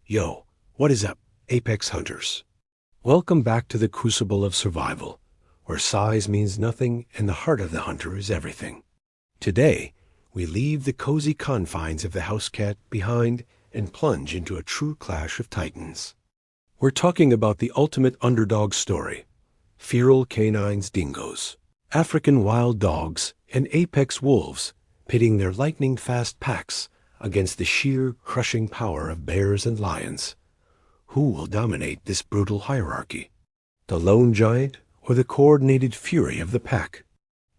Yo, what is up, Apex Hunters? Welcome back to the crucible of survival, where size means nothing and the heart of the hunter is everything. Today, we leave the cozy confines of the house cat behind and plunge into a true clash of titans. We're talking about the ultimate underdog story, Feral Canines Dingoes, African wild dogs and apex wolves pitting their lightning-fast packs against the sheer, crushing power of bears and lions. Who will dominate this brutal hierarchy? The lone giant or the coordinated fury of the pack?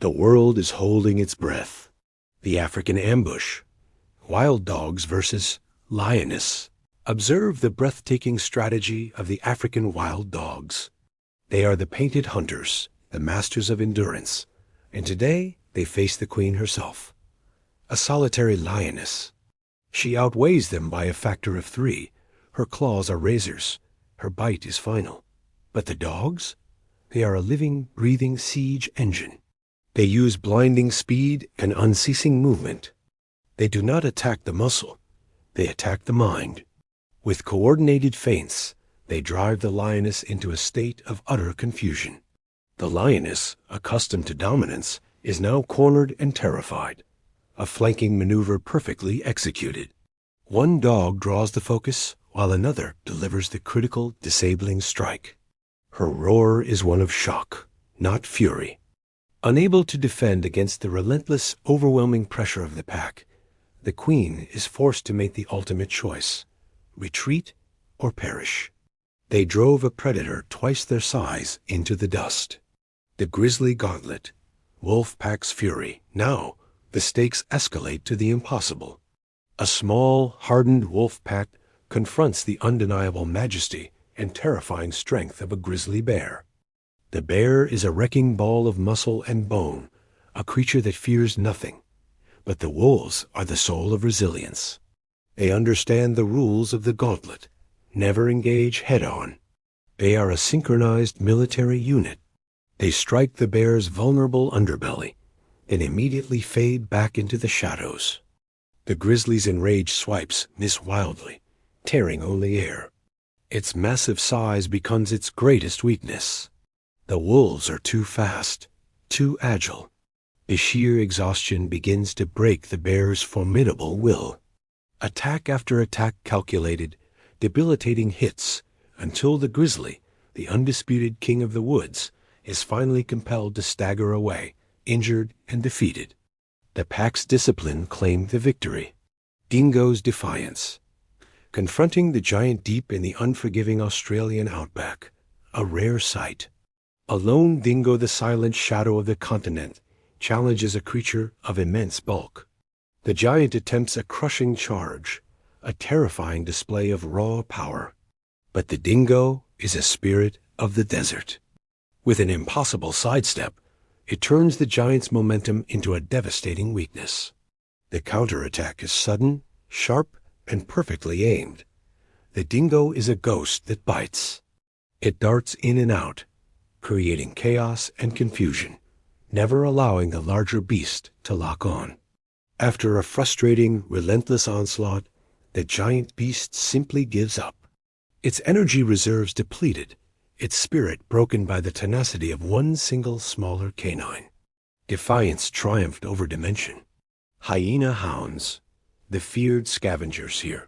The world is holding its breath. The African ambush. Wild dogs versus Lioness. Observe the breathtaking strategy of the African wild dogs. They are the painted hunters, the masters of endurance, and today they face the queen herself, a solitary lioness. She outweighs them by a factor of 3. Her claws are razors. Her bite is final. But the dogs? They are a living, breathing siege engine. They use blinding speed and unceasing movement. They do not attack the muscle. They attack the mind. With coordinated feints, they drive the lioness into a state of utter confusion. The lioness, accustomed to dominance, is now cornered and terrified. A flanking maneuver perfectly executed. One dog draws the focus, while another delivers the critical, disabling strike. Her roar is one of shock, not fury. Unable to defend against the relentless, overwhelming pressure of the pack, the queen is forced to make the ultimate choice: retreat or perish. They drove a predator twice their size into the dust. The grisly gauntlet, wolf pack's fury. Now, the stakes escalate to the impossible. A small, hardened wolf pack confronts the undeniable majesty and terrifying strength of a grizzly bear. The bear is a wrecking ball of muscle and bone, a creature that fears nothing. But the wolves are the soul of resilience. They understand the rules of the gauntlet. Never engage head-on. They are a synchronized military unit. They strike the bear's vulnerable underbelly and immediately fade back into the shadows. The grizzly's enraged swipes miss wildly, tearing only air. Its massive size becomes its greatest weakness. The wolves are too fast, too agile. The sheer exhaustion begins to break the bear's formidable will. Attack after attack calculated, debilitating hits, until the grizzly, the undisputed king of the woods, is finally compelled to stagger away, injured and defeated. The pack's discipline claimed the victory. Dingo's defiance. Confronting the giant deep in the unforgiving Australian outback, a rare sight. A lone dingo, the silent shadow of the continent, challenges a creature of immense bulk. The giant attempts a crushing charge, a terrifying display of raw power. But the dingo is a spirit of the desert. With an impossible sidestep, it turns the giant's momentum into a devastating weakness. The counterattack is sudden, sharp, and perfectly aimed. The dingo is a ghost that bites. It darts in and out, creating chaos and confusion, never allowing the larger beast to lock on. After a frustrating, relentless onslaught, the giant beast simply gives up. Its energy reserves depleted, its spirit broken by the tenacity of one single smaller canine. Defiance triumphed over dimension. Hyena hounds, the feared scavengers here.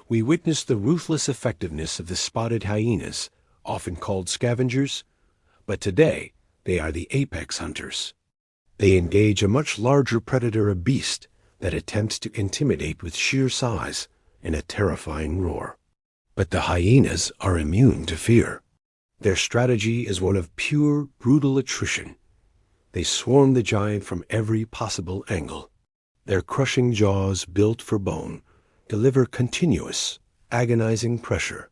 We witness the ruthless effectiveness of the spotted hyenas, often called scavengers, but today they are the apex hunters. They engage a much larger predator, a beast that attempts to intimidate with sheer size and a terrifying roar. But the hyenas are immune to fear. Their strategy is one of pure, brutal attrition. They swarm the giant from every possible angle. Their crushing jaws, built for bone, deliver continuous, agonizing pressure.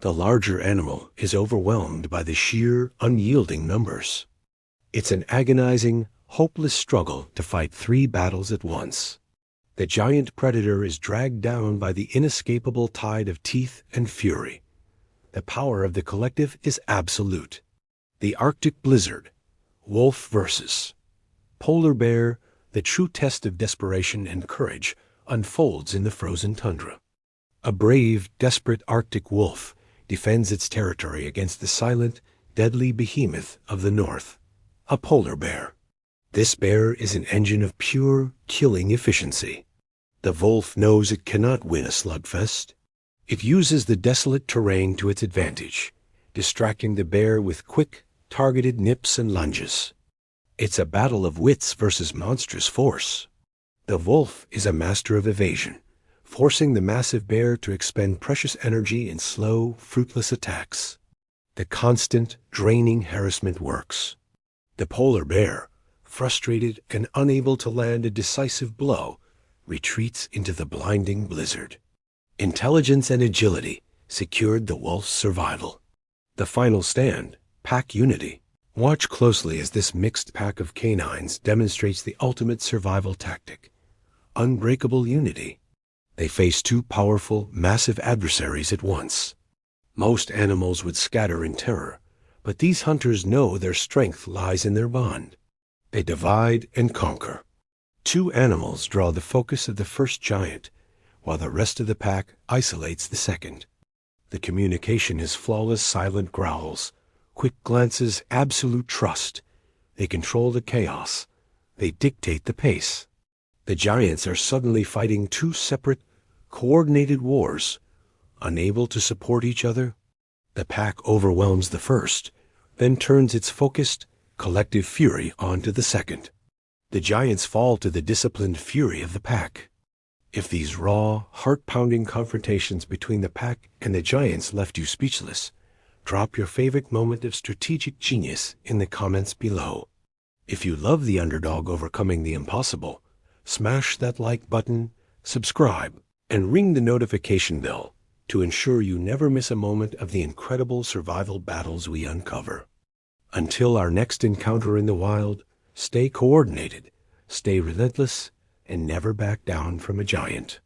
The larger animal is overwhelmed by the sheer, unyielding numbers. It's an agonizing, hopeless struggle to fight 3 battles at once. The giant predator is dragged down by the inescapable tide of teeth and fury. The power of the collective is absolute. The Arctic blizzard, wolf versus polar bear, the true test of desperation and courage, unfolds in the frozen tundra. A brave, desperate Arctic wolf defends its territory against the silent, deadly behemoth of the north, a polar bear. This bear is an engine of pure, killing efficiency. The wolf knows it cannot win a slugfest. It uses the desolate terrain to its advantage, distracting the bear with quick, targeted nips and lunges. It's a battle of wits versus monstrous force. The wolf is a master of evasion, forcing the massive bear to expend precious energy in slow, fruitless attacks. The constant, draining harassment works. The polar bear, frustrated and unable to land a decisive blow, retreats into the blinding blizzard. Intelligence and agility secured the wolf's survival. The final stand, pack unity. Watch closely as this mixed pack of canines demonstrates the ultimate survival tactic: unbreakable unity. They face two powerful, massive adversaries at once. Most animals would scatter in terror, but these hunters know their strength lies in their bond. They divide and conquer. Two animals draw the focus of the first giant, while the rest of the pack isolates the second. The communication is flawless silent growls, quick glances, absolute trust. They control the chaos. They dictate the pace. The giants are suddenly fighting two separate, coordinated wars, unable to support each other. The pack overwhelms the first, then turns its focused, collective fury onto the second. The giants fall to the disciplined fury of the pack. If these raw, heart-pounding confrontations between the pack and the giants left you speechless, drop your favorite moment of strategic genius in the comments below. If you love the underdog overcoming the impossible, smash that like button, subscribe, and ring the notification bell to ensure you never miss a moment of the incredible survival battles we uncover. Until our next encounter in the wild, stay coordinated, stay relentless, and never back down from a giant.